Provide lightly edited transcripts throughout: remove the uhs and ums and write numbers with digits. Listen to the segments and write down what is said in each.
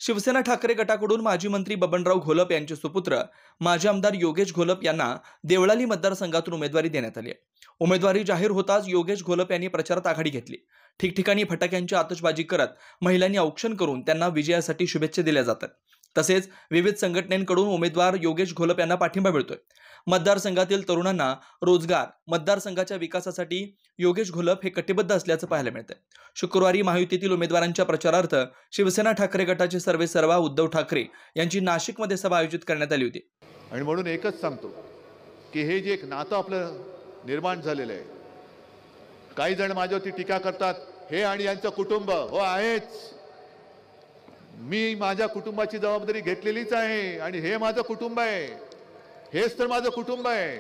शिवसेना ठाकरे गटाकडून माजी मंत्री बबनराव घोलप यांचे सुपुत्र माजी आमदार योगेश घोलप यांना देवळाली मतदारसंघातून उमेदवारी देण्यात आली आहे। उमेदवारी जाहीर होताच योगेश घोलप यांनी प्रचारात आघाडी घेतली। ठिकठिकाणी फटाक्यांची आतषबाजी करत महिलांनी औक्षण करून त्यांना विजयासाठी शुभेच्छा दिल्या जातात। तसेच विविध संघटनांकडून उमेदवार योगेश घोलप यांना पाठिंबा मिळतोय। मतदारसंघातील तरुणांना रोजगार, मतदारसंघाच्या विकासासाठी योगेश घोलप हे कटिबद्ध असल्याचं पाहायला मिळतंय। शुक्रवारी महायुतीतील उमेदवारांच्या प्रचारार्थ शिवसेना ठाकरे गटाचे सर्वेसर्वा उद्धव ठाकरे यांची नाशिकमध्ये सभा आयोजित करण्यात आली होती। आणि म्हणून एकच सांगतो की हे जे एक नातं आपलं निर्माण झालेलं आहे, काही जण माझ्यावरती टीका करतात, हे आणि यांचं कुटुंब हो आहेच, मी माझ्या कुटुंबाची जबाबदारी घेतलेलीच आहे आणि हे माझं कुटुंब आहे, हेच तर माझं कुटुंब आहे।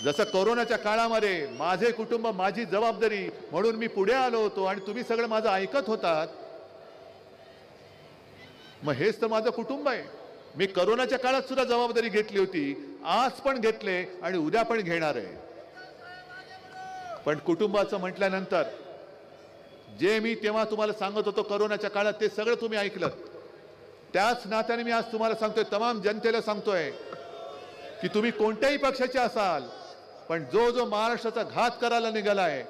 जसं कोरोनाच्या काळामध्ये माझे कुटुंब माझी जबाबदारी म्हणून मी पुढे आलो होतो आणि तुम्ही सगळं माझं ऐकत होतात, मग हेच तर माझं कुटुंब आहे। मी कोरोनाच्या काळात सुद्धा जबाबदारी घेतली होती, आज पण घेतले आणि उद्या पण घेणार आहे। पण कुटुंबाचं म्हटल्यानंतर जे मी तेव्हा तुम्हाला सांगत होतो कोरोनाच्या काळात ते सगळं तुम्ही ऐकलं। त्याच नात्याने मी आज तुम्हाला सांगतोय, तमाम जनतेला सांगतोय की तुम्ही कोणत्याही पक्षाचे असाल, पण जो महाराष्ट्राचा घात करायला निघालाय,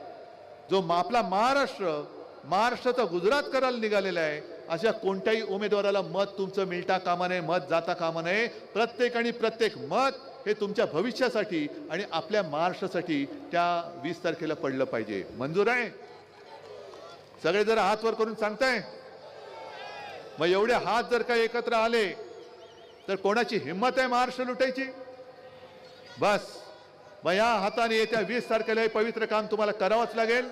जो आपला महाराष्ट्राचा गुजरात करायला निघालेला आहे, अशा कोणत्याही उमेदवाराला मत तुमचं मिळता कामा नये, मत जाता कामा नये। प्रत्येक मत हे तुमच्या भविष्यासाठी आणि आपल्या महाराष्ट्रासाठी त्या 20 तारखेला पडलं पाहिजे। मंजूर आहे? सगळे जरा हात वर करून सांगताय। मग एवढे हात जर का एकत्र आले तर कोणाची हिम्मत आहे महाराष्ट्र लुटायची? बस मग या हाताने येत्या 20 तारखेला हे पवित्र काम तुम्हाला करावंच लागेल।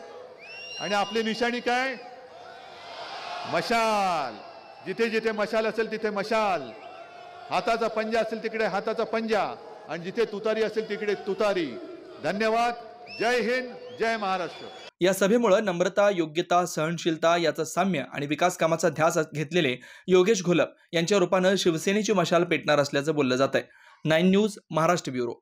आणि आपली निशाणी काय? मशाल। जिथे जिथे मशाल असेल तिथे मशाल, हाताचा पंजा असेल तिकडे हाताचा पंजा, आणि जिथे तुतारी असेल तिकडे तुतारी। धन्यवाद। जय हिंद, जय महाराष्ट्र। या सभेमुळे नम्रता, योग्यता, सहनशीलता याचं साम्य आणि विकास कामाचा ध्यास घेतलेले योगेश घोलप यांच्या रूपानं शिवसेनेची मशाल पेटणार असल्याचं बोललं जात आहे। 9 न्यूज महाराष्ट्र ब्युरो।